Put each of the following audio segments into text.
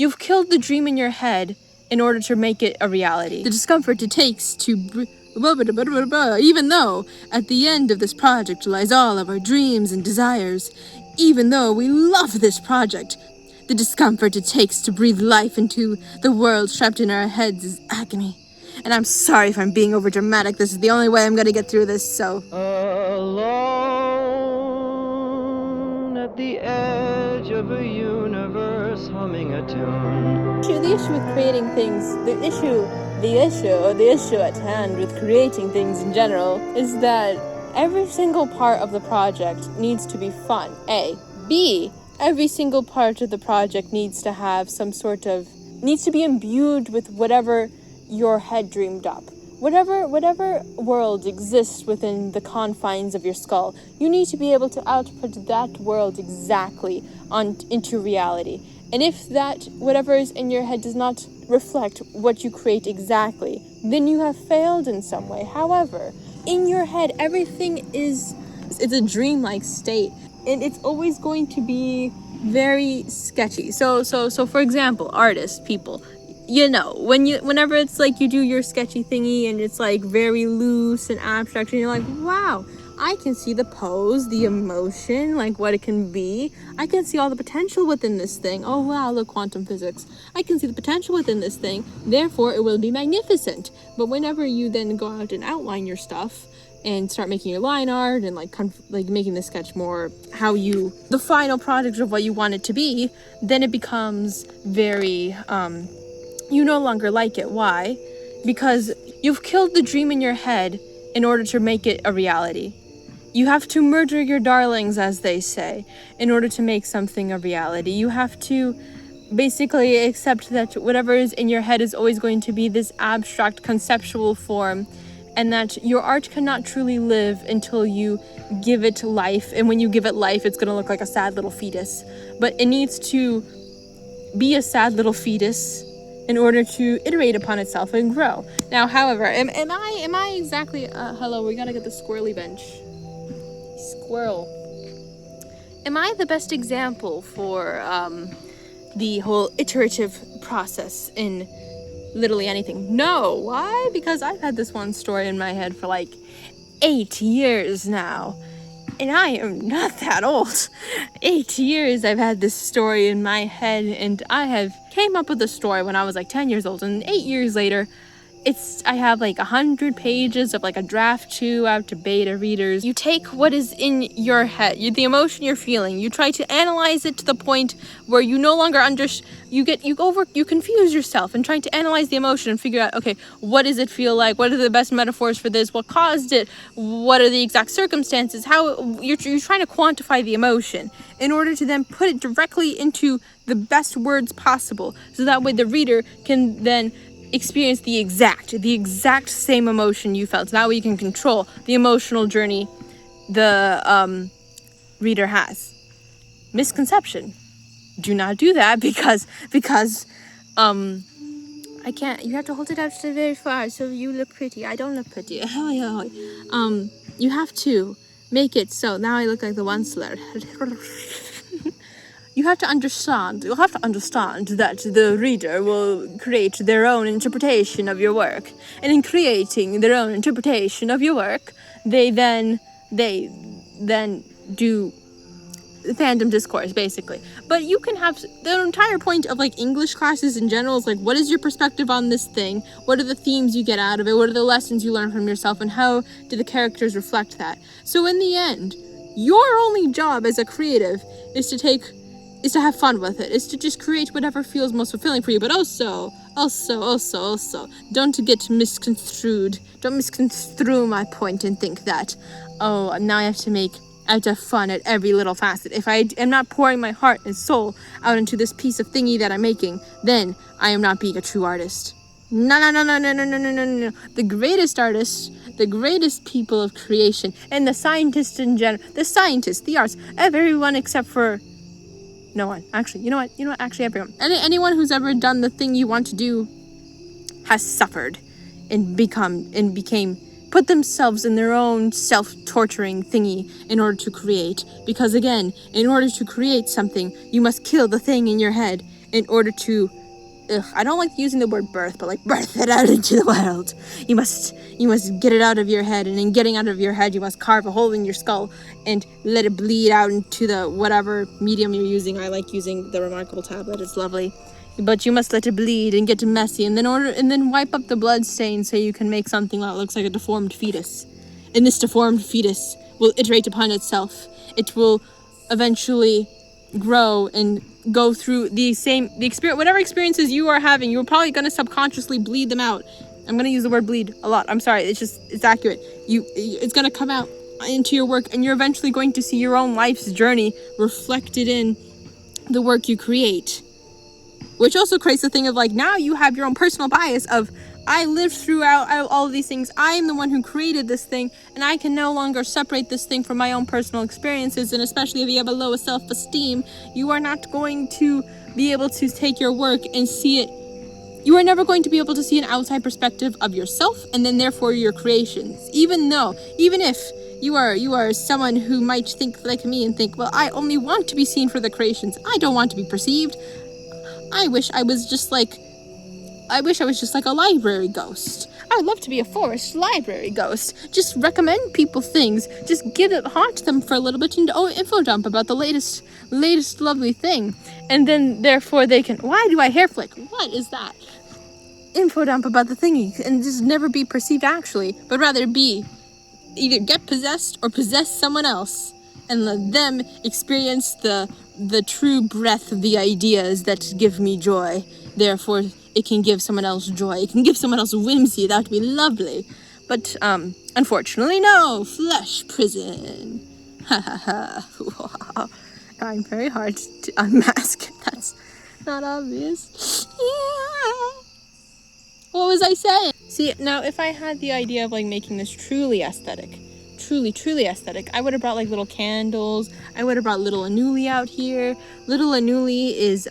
You've killed the dream in your head in order to make it a reality. The discomfort it takes to even though at the end of this project lies all of our dreams and desires, even though we love this project, the discomfort it takes to breathe life into the world trapped in our heads is agony. And I'm sorry if I'm being overdramatic. This is the only way I'm gonna get through this, so... Alone at the edge of a universe humming a tune. The issue with creating things, the issue at hand with creating things in general is that every single part of the project needs to be fun, A. B, every single part of the project needs to have needs to be imbued with whatever your head dreamed up. Whatever world exists within the confines of your skull, you need to be able to output that world exactly into reality. And if that, whatever is in your head does not reflect what you create exactly, then you have failed in some way. However, in your head, everything it's a dreamlike state, and it's always going to be very sketchy. So for example, artists, people, whenever it's like you do your sketchy thingy and it's like very loose and abstract and you're like, wow, I can see the pose, the emotion, like what it can be. I can see all the potential within this thing. Oh wow, look, quantum physics. I can see the potential within this thing, therefore it will be magnificent. But whenever you then go out and outline your stuff and start making your line art and like making the sketch more the final product of what you want it to be, then it becomes very, you no longer like it. Why? Because you've killed the dream in your head in order to make it a reality. You have to murder your darlings, as they say, in order to make something a reality. You have to basically accept that whatever is in your head is always going to be this abstract conceptual form, and that your art cannot truly live until you give it life. And when you give it life, it's going to look like a sad little fetus. But it needs to be a sad little fetus in order to iterate upon itself and grow. Now, however, am I exactly... hello, we gotta get the squirrely bench. Squirrel. Am I the best example for the whole iterative process in literally anything? No. Why? Because I've had this one story in my head for like 8 years now. And I am not that old. 8 years I've had this story in my head, and I have came up with the story when I was like 10 years old, and 8 years later, I have like 100 pages of like a draft 2 out to beta readers. You take what is in your head, the emotion you're feeling, you try to analyze it to the point where you no longer you confuse yourself in trying to analyze the emotion and figure out, okay, what does it feel like? What are the best metaphors for this? What caused it? What are the exact circumstances? How you're trying to quantify the emotion in order to then put it directly into the best words possible, so that way the reader can then experience the exact same emotion you felt. So that way you can control the emotional journey the reader has. Misconception. Do not do that because I can't. You have to hold it out very far so you look pretty. I don't look pretty. You have to make it so now I look like the one slur. You'll have to understand that the reader will create their own interpretation of your work. And in creating their own interpretation of your work, they then do fandom discourse, basically. But you can have the entire point of like English classes in general is like, what is your perspective on this thing? What are the themes you get out of it? What are the lessons you learn from yourself? And how do the characters reflect that? So in the end, your only job as a creative is to have fun with it, is to just create whatever feels most fulfilling for you. But also, don't get misconstrued. Don't misconstrue my point and think that, oh, now I have to have fun at every little facet. If I am not pouring my heart and soul out into this piece of thingy that I'm making, then I am not being a true artist. No. The greatest artists, the greatest people of creation, and the scientists in general, the arts, everyone except for no one. Actually, you know what? Actually, everyone. Anyone who's ever done the thing you want to do has suffered and put themselves in their own self-torturing thingy in order to create. Because again, in order to create something, you must kill the thing in your head in order to, I don't like using the word birth, but like birth it out into the world. You must get it out of your head, and in getting out of your head, you must carve a hole in your skull and let it bleed out into the whatever medium you're using. I like using the Remarkable tablet; it's lovely. But you must let it bleed and get messy, and then wipe up the blood stain so you can make something that looks like a deformed fetus. And this deformed fetus will iterate upon itself. It will eventually grow and go through whatever experiences you are having. You're probably going to subconsciously bleed them out. I'm going to use the word bleed a lot. I'm sorry. It's accurate. It's going to come out into your work, and you're eventually going to see your own life's journey reflected in the work you create. Which also creates the thing of like, now you have your own personal bias of, I lived throughout all of these things. I am the one who created this thing, and I can no longer separate this thing from my own personal experiences. And especially if you have a low self-esteem, you are not going to be able to take your work and see it. You are never going to be able to see an outside perspective of yourself, and then therefore your creations. Even if you are someone who might think like me and think, well, I only want to be seen for the creations. I don't want to be perceived. I wish I was just like a library ghost. I would love to be a forest library ghost. Just recommend people things. Just haunt them for a little bit and info dump about the latest lovely thing. And then therefore they can, why do I hair flick? What is that? Info dump about the thingy and just never be perceived actually, but rather be either get possessed or possess someone else and let them experience the true breath of the ideas that give me joy. Therefore, it can give someone else joy. It can give someone else whimsy. That would be lovely. But, unfortunately, no. Flesh prison. Ha ha ha. Trying very hard to unmask. That's not obvious. Yeah. What was I saying? See, now, if I had the idea of, like, making this truly aesthetic, truly aesthetic, I would have brought like little candles. I would have brought little Anuli out here. Little Anuli is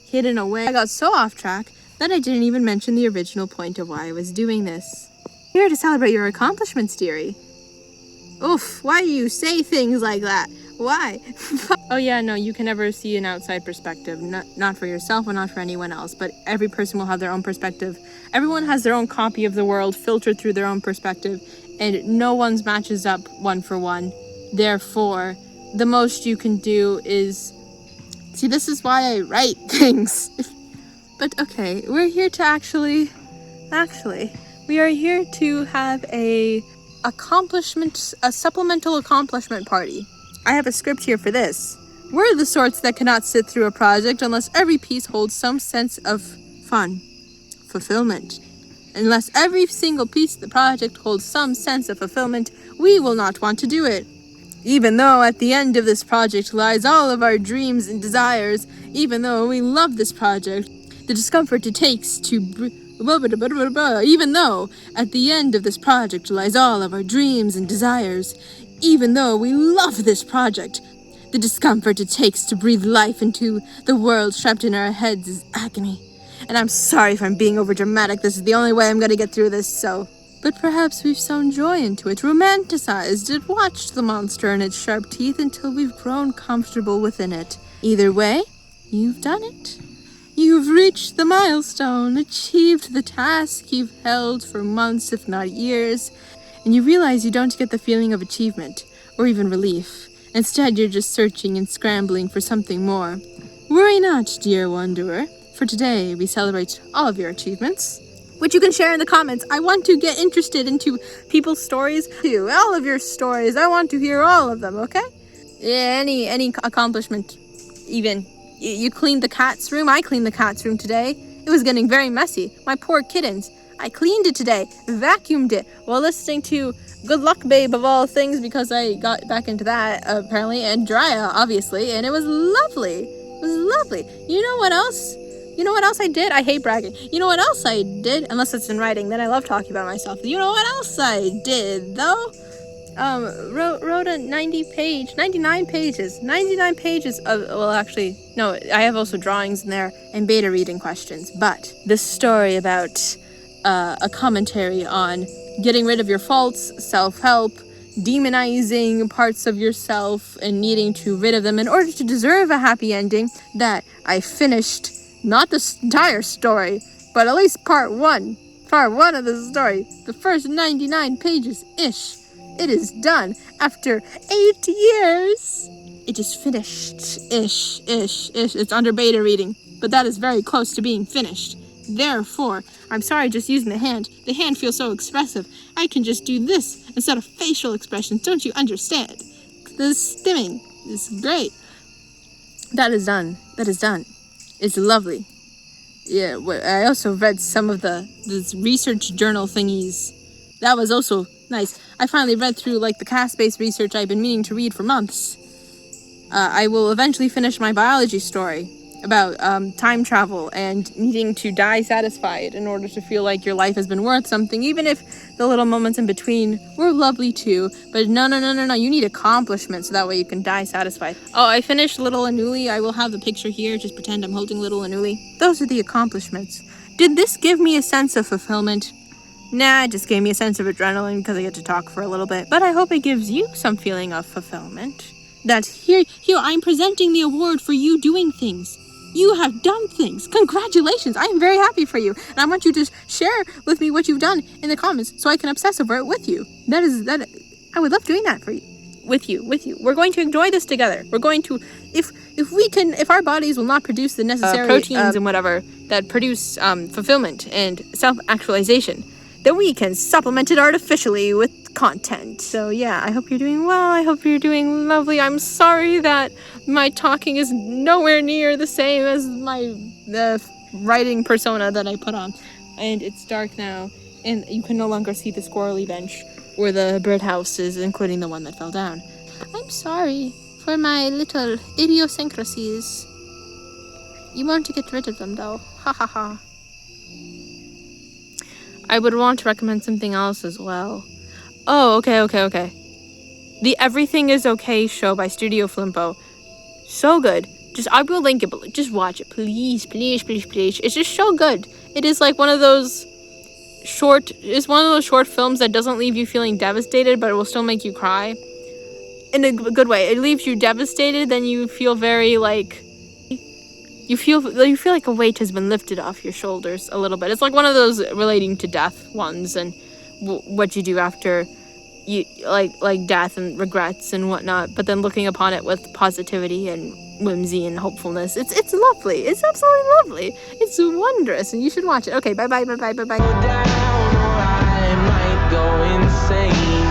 hidden away. I got so off track that I didn't even mention the original point of why I was doing this. Here to celebrate your accomplishments, dearie. Oof, why do you say things like that? Why? Oh yeah, no, you can never see an outside perspective, not for yourself or not for anyone else, but every person will have their own perspective. Everyone has their own copy of the world filtered through their own perspective, and no one's matches up one for one. Therefore, the most you can do is... See, this is why I write things. But okay, we're here to actually, we are here to have a supplemental accomplishment party. I have a script here for this. We're the sorts that cannot sit through a project unless every piece holds some sense of fun, fulfillment. Unless every single piece of the project holds some sense of fulfillment, we will not want to do it. Even though at the end of this project lies all of our dreams and desires, even though we love this project, the discomfort it takes to even though at the end of this project lies all of our dreams and desires, even though we love this project, the discomfort it takes to breathe life into the world trapped in our heads is agony. And I'm sorry if I'm being overdramatic, this is the only way I'm gonna get through this, so... But perhaps we've sown joy into it, romanticized it, watched the monster and its sharp teeth until we've grown comfortable within it. Either way, you've done it. You've reached the milestone, achieved the task you've held for months, if not years, and you realize you don't get the feeling of achievement, or even relief. Instead, you're just searching and scrambling for something more. Worry not, dear wanderer, for today we celebrate all of your achievements, which you can share in the comments. I want to get interested into people's stories too. All of your stories. I want to hear all of them, okay? Yeah, any accomplishment. Even. You cleaned the cat's room. I cleaned the cat's room today. It was getting very messy. My poor kittens. I cleaned it today. Vacuumed it while listening to Good Luck Babe of all things because I got back into that apparently. And Drya, obviously. And it was lovely. It was lovely. You know what else? You know what else I did? I hate bragging. You know what else I did? Unless it's in writing, then I love talking about myself. You know what else I did, though? Wrote a 99 pages of, well, actually, no, I have also drawings in there and beta reading questions. But this story about a commentary on getting rid of your faults, self-help, demonizing parts of yourself and needing to rid of them in order to deserve a happy ending, that I finished Not the entire story, but at least part one. Part one of the story. The first 99 pages-ish. It is done after 8 years. It is finished. Ish. It's under beta reading, but that is very close to being finished. Therefore, I'm sorry just using the hand. The hand feels so expressive. I can just do this instead of facial expressions. Don't you understand? The stimming is great. That is done. It's lovely. Yeah, I also read some of the research journal thingies. That was also nice. I finally read through the cast-based research I've been meaning to read for months. I will eventually finish my biology story about time travel and needing to die satisfied in order to feel like your life has been worth something, even if the little moments in between were lovely too. But no, you need accomplishment so that way you can die satisfied. Oh, I finished Little Anuli. I will have the picture here. Just pretend I'm holding Little Anuli. Those are the accomplishments. Did this give me a sense of fulfillment? Nah, it just gave me a sense of adrenaline because I get to talk for a little bit. But I hope it gives you some feeling of fulfillment. That here, I'm presenting the award for you doing things. You have done things. Congratulations. I am very happy for you. And I want you to share with me what you've done in the comments so I can obsess over it with you. I would love doing that for you. With you. We're going to enjoy this together. We're going to, if our bodies will not produce the necessary proteins and whatever that produce fulfillment and self-actualization, then we can supplement it artificially with content. So yeah, I hope you're doing well. I hope you're doing lovely. I'm sorry that my talking is nowhere near the same as the writing persona that I put on. And it's dark now, and you can no longer see the squirrely bench or the birdhouses, including the one that fell down. I'm sorry for my little idiosyncrasies. You want to get rid of them though. Ha ha ha. I would want to recommend something else as well. Oh, okay. The Everything is Okay show by Studio Flimpo. So good. I will link it, but just watch it. Please. It's just so good. It is one of those short films that doesn't leave you feeling devastated, but it will still make you cry. In a good way. It leaves you devastated, then you feel very you feel like a weight has been lifted off your shoulders a little bit. It's one of those relating to death ones and what you do after you death and regrets and whatnot, but then looking upon it with positivity and whimsy and hopefulness. It's lovely. It's absolutely lovely. It's wondrous, and you should watch it. Okay, bye. Down, or I might go insane.